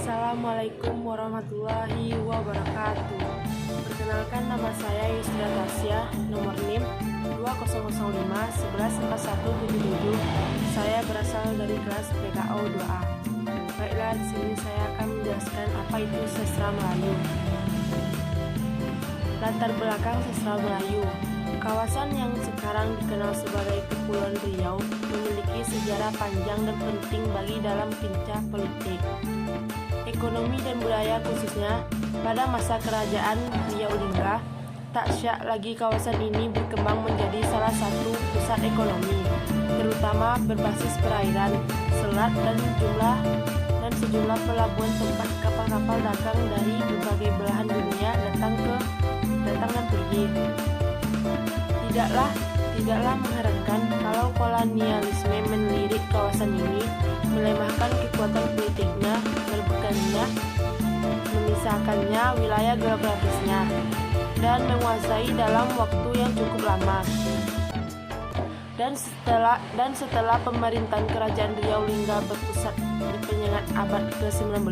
Assalamualaikum warahmatullahi wabarakatuh. Perkenalkan, nama saya Yusra Tasya, nomor NIM 2005114177. Saya berasal dari kelas PKO 2A. Baiklah, di sini saya akan menjelaskan apa itu sastra Melayu. Latar belakang sastra Melayu. Kawasan yang sekarang dikenal sebagai Kepulauan Riau memiliki sejarah panjang dan penting bagi dalam pincah politik, ekonomi dan budaya, khususnya pada masa kerajaan Riau Lingga. Tak syak lagi kawasan ini berkembang menjadi salah satu pusat ekonomi, terutama berbasis perairan, selat dan sejumlah pelabuhan tempat kapal-kapal dagang dari berbagai belahan dunia datang dan pergi. Tidaklah mengherankan kalau kolonialisme melirik kawasan ini, melemahkan kekuatan politiknya, merebutkannya, memisahkannya wilayah geografisnya, dan menguasai dalam waktu yang cukup lama. Dan setelah pemerintahan kerajaan Riau Lingga berpusat di penyengat abad ke-19,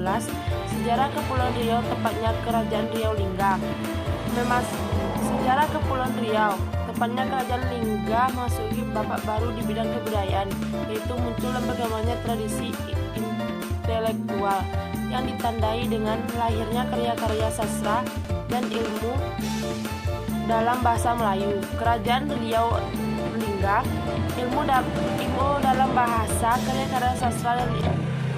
sejarah Kepulauan Riau, tepatnya kerajaan Riau Lingga, sejarah Kepulauan Riau, tepatnya kerajaan Lingga, memasuki babak baru di bidang kebudayaan, yaitu muncul dan berkembangnya tradisi intelektual yang ditandai dengan lahirnya karya-karya sastra dan ilmu dalam bahasa Melayu. Kerajaan Riau Lingga, ilmu dalam bahasa, karya-karya sastra dan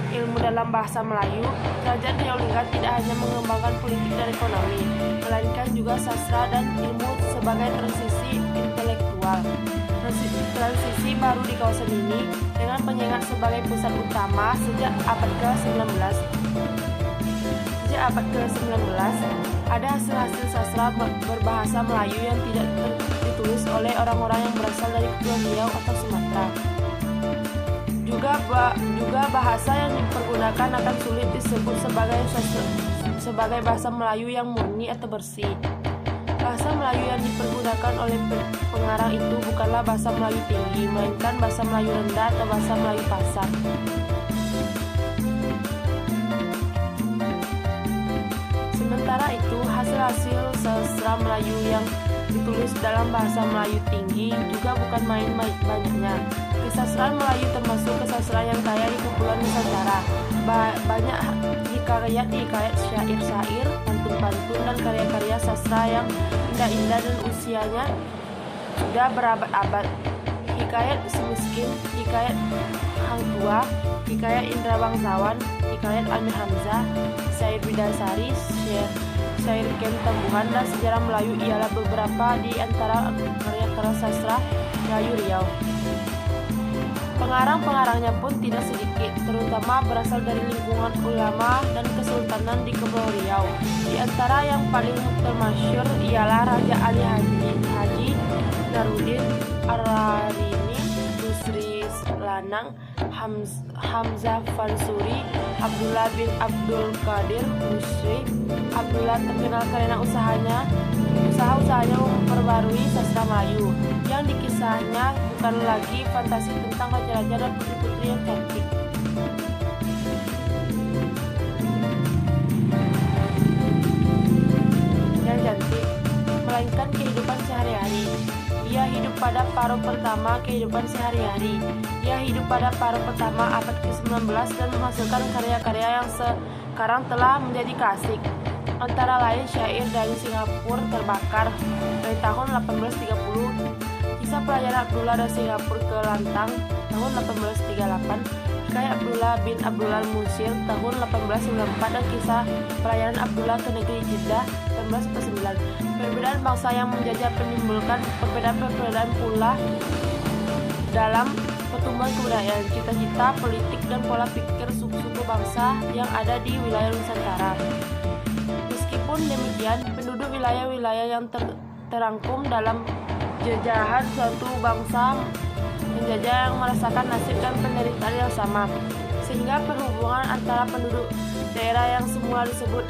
ilmu dalam bahasa Melayu. Kerajaan Riau Lingga tidak hanya mengembangkan politik dan ekonomi, melainkan juga sastra dan ilmu sebagai transisi intelektual. Transisi baru di kawasan ini dengan penyengat sebagai pusat utama sejak abad ke-19. Sejak abad ke-19, ada hasil-hasil sastra berbahasa Melayu yang tidak ditulis oleh orang-orang yang berasal dari Kepulauan Riau atau Sumatera. Juga bahasa yang dipergunakan akan sulit disebut sebagai bahasa Melayu yang murni atau bersih. Bahasa Melayu yang dipergunakan oleh pengarang itu bukanlah bahasa Melayu tinggi, melainkan bahasa Melayu rendah atau bahasa Melayu pasar. Sementara itu, hasil-hasil sastra Melayu yang ditulis dalam bahasa Melayu tinggi juga bukan main banyaknya. Kesastraan Melayu termasuk kesastraan yang kaya di Kepulauan Nusantara. Banyak hikayat, syair-syair, pantun-pantun, dan karya-karya sastra yang indah-indah dan usianya sudah berabad-abad. Hikayat Semiskin, hikayat Hang Tua, hikayat Indra Bangsawan, hikayat Amir Hamzah, syair Bidasari, syair Ken Tambuhan, dan sejarah Melayu ialah beberapa di antara karya-karya sastra Melayu Riau. Pengarang-pengarangnya pun tidak sedikit, terutama berasal dari lingkungan ulama dan kesultanan di Kepulauan Riau. Di antara yang paling termasyhur ialah Raja Ali Haji Narudin Ar-Rarini, Nusri Lanang, Hamzah Fansuri, Abdullah bin Abdul Qadir Musri. Abdullah terkenal karena usahanya memperbarui sastra Melayu, yang dikisahnya bukan lagi fantasi tentang raja-raja dan putri-putri yang cantik. Melainkan kehidupan sehari-hari. Ia hidup pada paruh pertama kehidupan sehari-hari. Ia hidup pada paruh pertama abad ke-19 dan menghasilkan karya-karya yang sekarang telah menjadi klasik. Antara lain syair dari Singapura Terbakar dari tahun 1830, kisah pelayaran Abdullah dari Singapura ke Lantang tahun 1838, hikayat Abdullah bin Abdullah Musir tahun 1894, dan kisah pelayaran Abdullah ke negeri Jeddah 1849. Perbedaan bangsa yang menjajah menimbulkan perbedaan pula dalam pertumbuhan kebudayaan, cita-cita, politik, dan pola pikir suku-suku bangsa yang ada di wilayah Nusantara. Meskipun demikian, penduduk wilayah-wilayah yang terangkum dalam jajahan suatu bangsa penjajah yang merasakan nasib dan penderitaan yang sama, sehingga perhubungan antara penduduk daerah yang semula disebut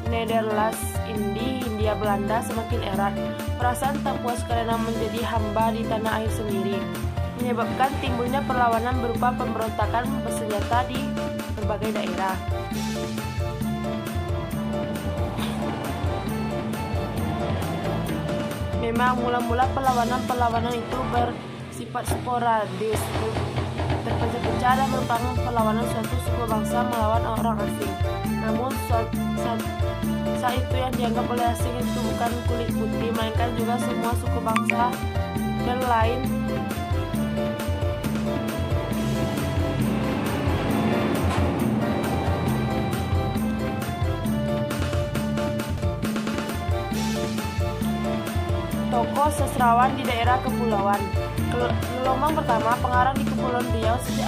Nederlands Hindia Belanda semakin erat. Perasaan tak puas karena menjadi hamba di tanah air sendiri menyebabkan timbulnya perlawanan berupa pemberontakan bersenjata di berbagai daerah. Memang mula-mula perlawanan itu bersifat sporadis, terpecah-pecah dan merupakan perlawanan suatu suku bangsa melawan orang asing. Namun saat itu yang dianggap oleh asing itu bukan kulit putih, melainkan juga semua suku bangsa yang lain. Tokoh sastrawan di daerah kepulauan. Gelombang pertama pengarang di Kepulauan Riau sejak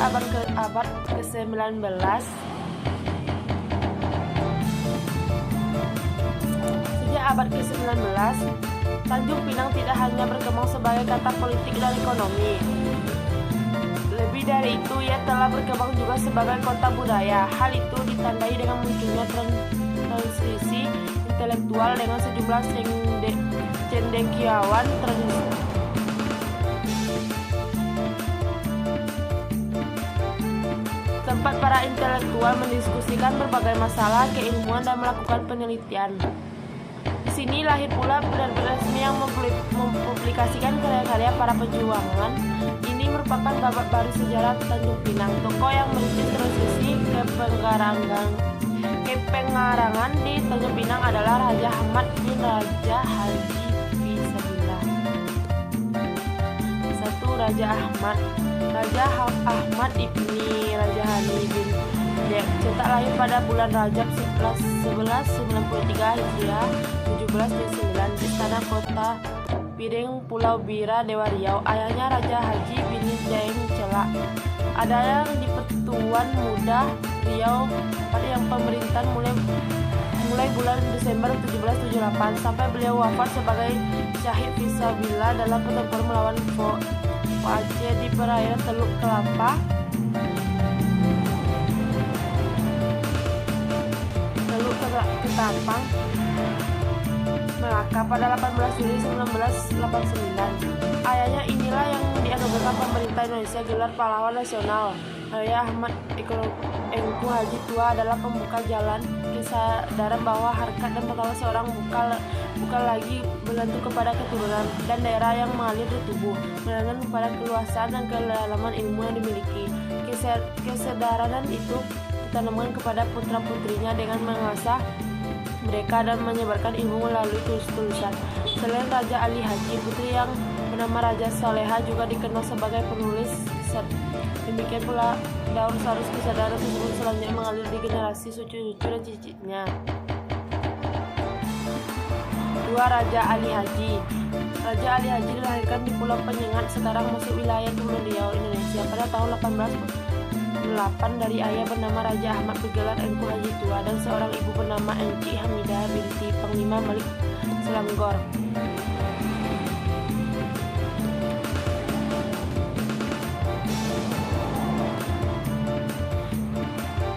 abad ke-19. Sejak abad ke-19, Tanjung Pinang tidak hanya berkembang sebagai kata politik dan ekonomi. Lebih dari itu, ia telah berkembang juga sebagai kota budaya. Hal itu ditandai dengan munculnya transisi intelektual dengan sejumlah cendekiawan tradisi. Tempat para intelektual mendiskusikan berbagai masalah keilmuan dan melakukan penelitian. Di sini lahir pula penerbit resmi yang mempublikasikan karya-karya para perjuangan. Ini merupakan babak baru sejarah Tanjung Pinang. Tokoh yang merintis transisi kepengarangan di Tanjung Pinang adalah Raja Ahmad bin Raja Haji Fisabilillah. 1. Raja Ahmad ibni Raja Hani bin cetak lahir pada bulan Rajab 1193 Hijriah 1709 di Istana Kota Piring, Pulau Bira, Dewa Riau. Ayahnya Raja Haji bin Jain Celak adalah di Pertuan Muda Riau pada yang pemerintahan mulai bulan Desember 1778 sampai beliau wafat sebagai syahid fisabilillah dalam pertempuran melawan Aceh di perairan Teluk Ketapang, Melaka pada 18 Juli 1989. Ayahnya inilah yang dianugerahkan pemerintah Indonesia gelar pahlawan nasional. Raya Ahmad Engku Haji Tua adalah pembuka jalan kesadaran bahwa harkat dan martabat seorang bukan lagi bergantung kepada keturunan dan daerah yang mengalir di tubuh, melainkan kepada keluasan dan kedalaman ilmu yang dimiliki. Kesadaran itu ditanamkan kepada putra-putrinya dengan mengasah mereka dan menyebarkan ilmu melalui tulis-tulisan. Selain Raja Ali Haji, putri yang bernama Raja Saleha juga dikenal sebagai penulis kisah. Demikian pula daur sarus kesadaran tersebut selanjutnya mengalir di generasi cucu-cucu dan cicitnya. 2. Raja Ali Haji. Raja Ali Haji dilahirkan di Pulau Penyengat, sekarang masuk wilayah Kepulauan Riau, Indonesia pada tahun 1808 dari ayah bernama Raja Ahmad bergelar Engku Haji Tua dan seorang ibu bernama Engki Hamidah binti Panglima Malik Selangor.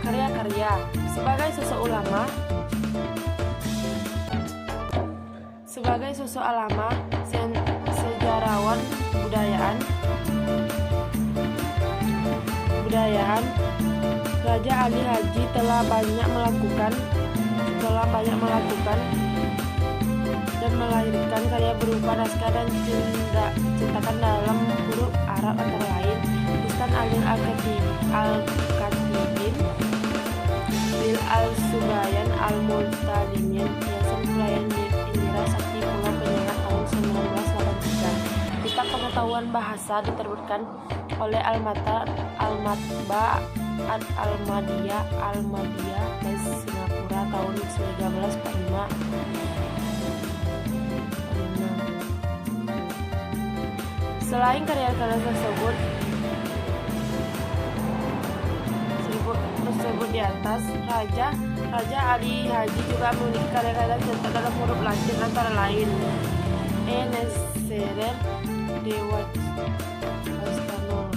Karya-karya. Sebagai sosok ulama, sejarawan budayaan, Raja Ali Haji telah banyak melakukan dan melahirkan karya berupa naskah dan cetakan dalam huruf Arab antara lain Istan Al-Katibin, Bil Al-Subayan Al-Multadimin, Yayasan Pelayan Indira Sakti Pulau Penyengat tahun 1983. Kitab Pengetahuan Bahasa diterbitkan oleh Al-Matba Al-Madiyah dari Singapura tahun 1945. Selain karya-karya tersebut di atas, Raja Ali Haji juga memiliki karya-karya cetak dalam huruf Latin antara lain Eneserer Dewa Astanol.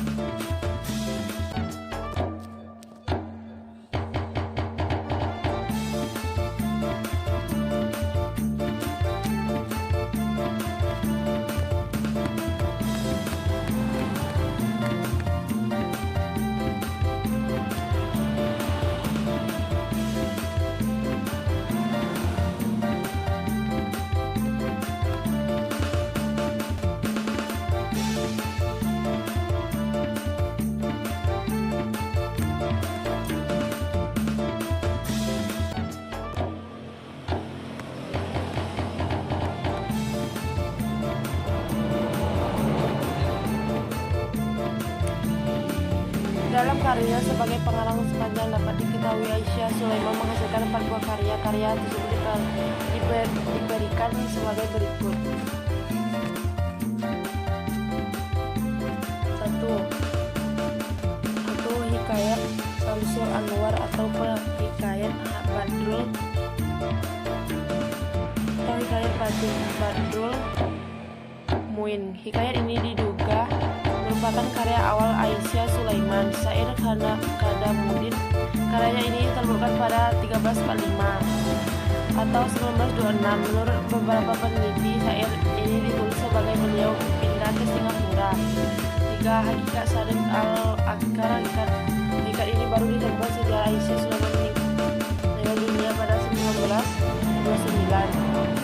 karirnya sebagai pengarang sepanjang dapat diketahui, Aisyah Sulaiman menghasilkan 4 buah karya. Karya tersebut diberikan sebagai berikut. 1. Hikayat Syamsul Anwar atau Hikayat Badrul Muin. Hikayat ini diduga merupakan karya awal Aisyah Sulaiman. Syair Kadamuddin. Karyanya ini terbuka pada 1345 atau 1926. Menurut beberapa peneliti, syair ini ditulis sebagai beliau pindah ke Singapura. 3. Hakikat Salim Al-Akbar. Hakikat ini baru ditemukan sejak Aisyah Sulaiman meninggal dunia pada 1929.